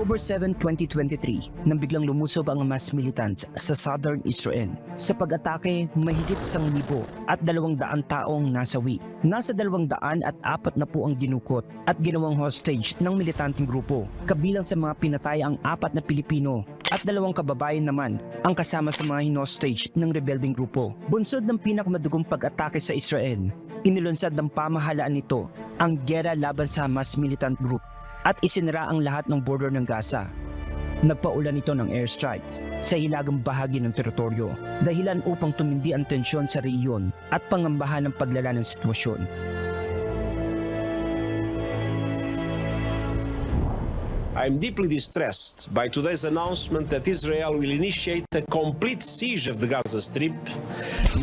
October 7, 2023, nang biglang lumusob ang Hamas militants sa southern Israel. Sa pag-atake, mahigit 1,000 at 200 taong nasawi. Nasa 204 na po ang dinukot at ginawang hostage ng militanteng grupo. Kabilang sa mga pinatay ang 4 na Pilipino at 2 kababayan naman ang kasama sa mga hinostage ng rebelding grupo. Bunsod ng pinakamadugong pag-atake sa Israel, inilunsad ng pamahalaan nito ang giyera laban sa Hamas militant group at isinara ang lahat ng border ng Gaza. Nagpaulan ito ng airstrikes sa hilagang bahagi ng teritoryo, dahilan upang tumindi ang tensyon sa rehiyon at pangambahan ng paglala ng sitwasyon. I'm deeply distressed by today's announcement that Israel will initiate a complete siege of the Gaza Strip,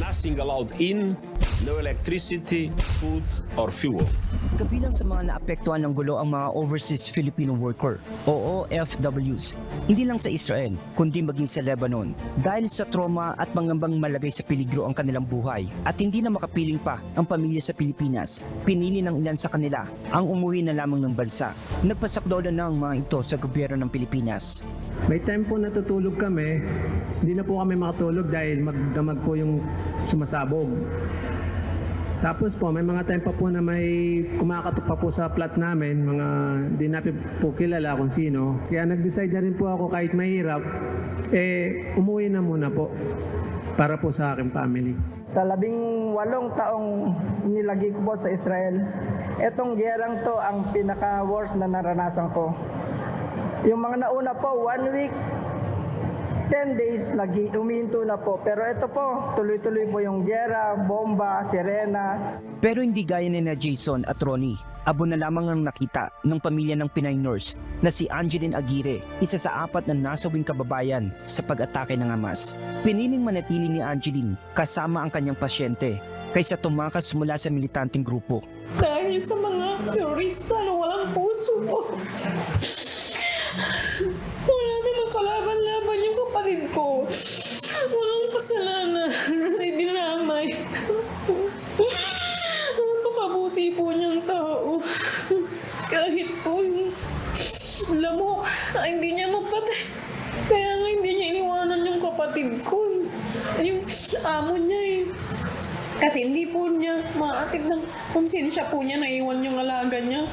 nothing allowed in, no electricity, food, or fuel. Kabilang sa mga naapektuhan ng gulo ang mga overseas Filipino worker o OFWs, hindi lang sa Israel kundi maging sa Lebanon, dahil sa trauma at pangambang malagay sa peligro ang kanilang buhay at hindi na makapiling pa ang pamilya sa Pilipinas. Pinili ng ilan sa kanila ang umuwi na lamang ng bansa. Nagpasakdolo na ang mga ito sa gobyerno ng Pilipinas. May time po natutulog kami, hindi na po kami makatulog dahil magdamag po yung sumasabog. Tapos po, may mga time pa po na may kumakatok pa po sa plat namin, mga di natin po kilala kung sino. Kaya nag-decide na rin po ako kahit mahirap, umuwi na muna po para po sa aking family. Sa 18 taong nilagi ko po sa Israel, etong gyerang to ang pinaka-worst na naranasan ko. Yung mga nauna po, 1 week, 10 days, umihinto na po. Pero ito po, tuloy-tuloy po yung gyera, bomba, sirena. Pero hindi gaya ni na Jason at Ronnie. Abo na lamang ang nakita ng pamilya ng Pinay nurse na si Angeline Aguirre, isa sa 4 na nasawing kababayan sa pag-atake ng Hamas. Piniling manatili ni Angeline kasama ang kanyang pasyente kaysa tumakas mula sa militanteng grupo. Dahil sa mga terorista na walang puso po. Wala namang kalaban-laban yung kapatid ko. Walang kasalanan. Dinamay. Napakabuti po niyang tao. Kahit po yung lamok, hindi niya mapatay. Kaya nga hindi niya iniwanan yung kapatid ko. Yung amo niya eh. Kasi hindi po niya maatid ng konsensya po niya na iwan yung alaga niya.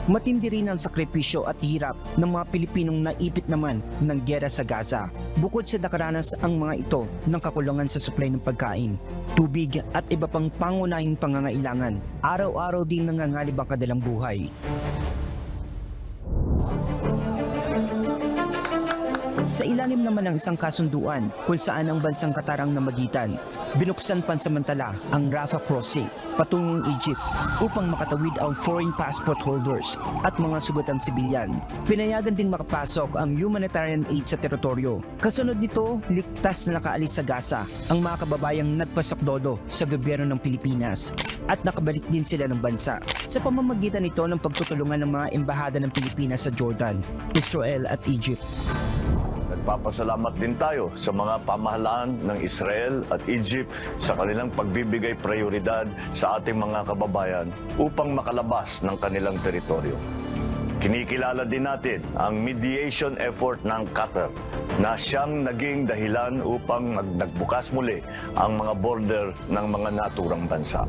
Matindi rin ang sakripisyo at hirap ng mga Pilipinong naipit naman ng giyera sa Gaza. Bukod sa nakaranas ang mga ito ng kakulangan sa supply ng pagkain, tubig at iba pang pangunahing pangangailangan, araw-araw din nangangalib ang kanilang buhay. Sa ilalim naman ng isang kasunduan kung saan ang bansang Katarang namagitan, binuksan pansamantala ang Rafah crossing patungong Egypt upang makatawid ang foreign passport holders at mga sugatan sibilyan. Pinayagan ding makapasok ang humanitarian aid sa teritoryo. Kasunod nito, ligtas na nakaalis sa Gaza ang mga kababayang nagpasakdodo sa gobyerno ng Pilipinas at nakabalik din sila ng bansa sa pamamagitan nito ng pagtutulungan ng mga embahada ng Pilipinas sa Jordan, Israel at Egypt. Nagpapasalamat din tayo sa mga pamahalaan ng Israel at Egypt sa kanilang pagbibigay prioridad sa ating mga kababayan upang makalabas ng kanilang teritoryo. Kinikilala din natin ang mediation effort ng Qatar na siyang naging dahilan upang nagbukas muli ang mga border ng mga naturang bansa.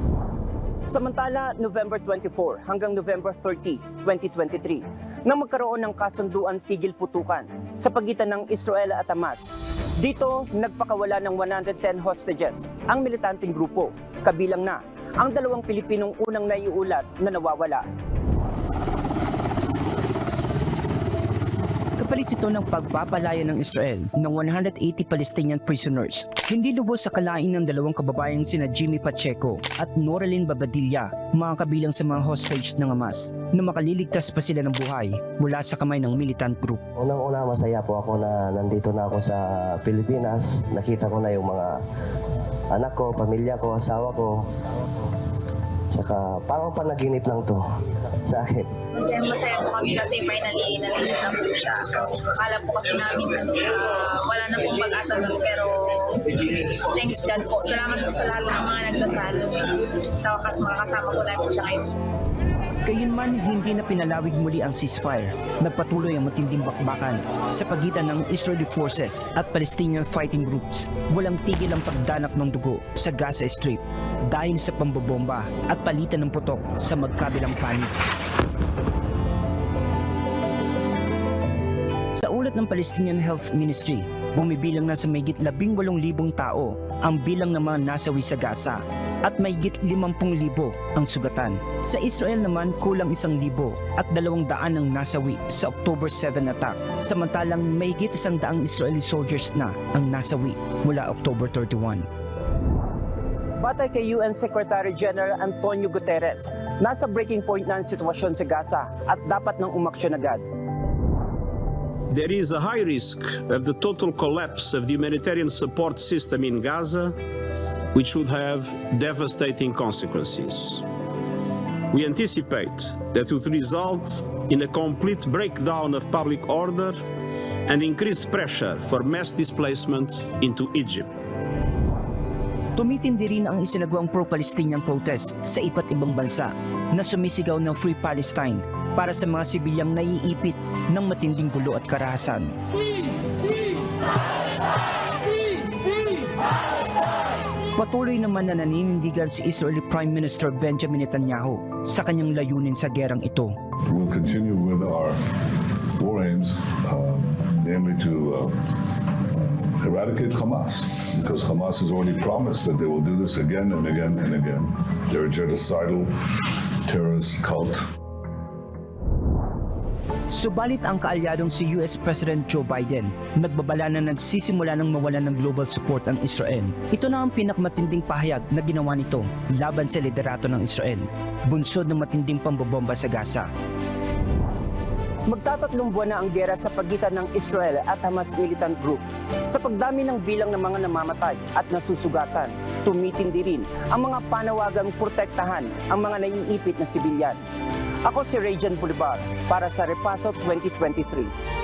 Samantala, November 24 hanggang November 30, 2023, nang magkaroon ng kasunduan tigil putukan sa pagitan ng Israel at Hamas. Dito, nagpakawala ng 110 hostages ang militanteng grupo, kabilang na ang 2 Pilipinong unang naiulat na nawawala. Kapalit ito ng pagpapalaya ng Israel ng 180 Palestinian prisoners. Hindi lubos sa kalain ng 2 kababayang sina Jimmy Pacheco at Noraline Babadilla, mga kabilang sa mga hostage ng Hamas, na makaliligtas pa sila ng buhay mula sa kamay ng militant group. Unang-una, masaya po ako na nandito na ako sa Pilipinas. Nakita ko na yung mga anak ko, pamilya ko, asawa ko. Saka parang panaginip lang to sa akin. Masaya po kami kasi finally nandito na po siya. Akala po kasi namin wala na pong pag-asa nun, pero thanks God po. Salamat po sa lahat ng mga nagdasal. Sa wakas makakasama po namin siya kayo. Gayunman, hindi na pinalawig muli ang ceasefire. Nagpatuloy ang matinding bakbakan sa pagitan ng Israeli forces at Palestinian fighting groups. Walang tigil ang pagdanap ng dugo sa Gaza Strip dahil sa pambobomba at palitan ng putok sa magkabilang panig. Sa ulat ng Palestinian Health Ministry, bumibilang na sa mahigit 18,000 tao ang bilang ng mga nasawi sa Gaza at mahigit 50,000 ang sugatan. Sa Israel naman, kulang 1,000 at 200 ang nasawi sa October 7 attack, samantalang mahigit 100 Israeli soldiers na ang nasawi mula October 31. Batay kay UN Secretary General Antonio Guterres, nasa breaking point na ang sitwasyon sa Gaza at dapat nang umaksyon agad. There is a high risk of the total collapse of the humanitarian support system in Gaza, which would have devastating consequences. We anticipate that it would result in a complete breakdown of public order and increased pressure for mass displacement into Egypt. Tumitindi rin ang isinagawang pro-Palestinian protest sa iba't ibang bansa na sumisigaw ng Free Palestine para sa mga sibilyang naiipit ng matinding gulo at karahasan. Patuloy naman na naninindigan si Israeli Prime Minister Benjamin Netanyahu sa kanyang layunin sa gerang ito. We'll continue with our war aims, namely to eradicate Hamas, because Hamas has already promised that they will do this again and again and again. They're a genocidal terrorist cult. Subalit ang kaalyadong si US President Joe Biden, nagbabala na nagsisimula ng mawalan ng global support ang Israel. Ito na ang pinakamatinding pahayag na ginawa nito laban sa liderato ng Israel, bunsod ng matinding pambobomba sa Gaza. Magtatatlong buwan na ang gera sa pagitan ng Israel at Hamas militant group. Sa pagdami ng bilang ng mga namamatay at nasusugatan, tumitindi rin ang mga panawagang protektahan ang mga naiipit na sibilyan. Ako si Rajan Bolivar para sa Repaso 2023.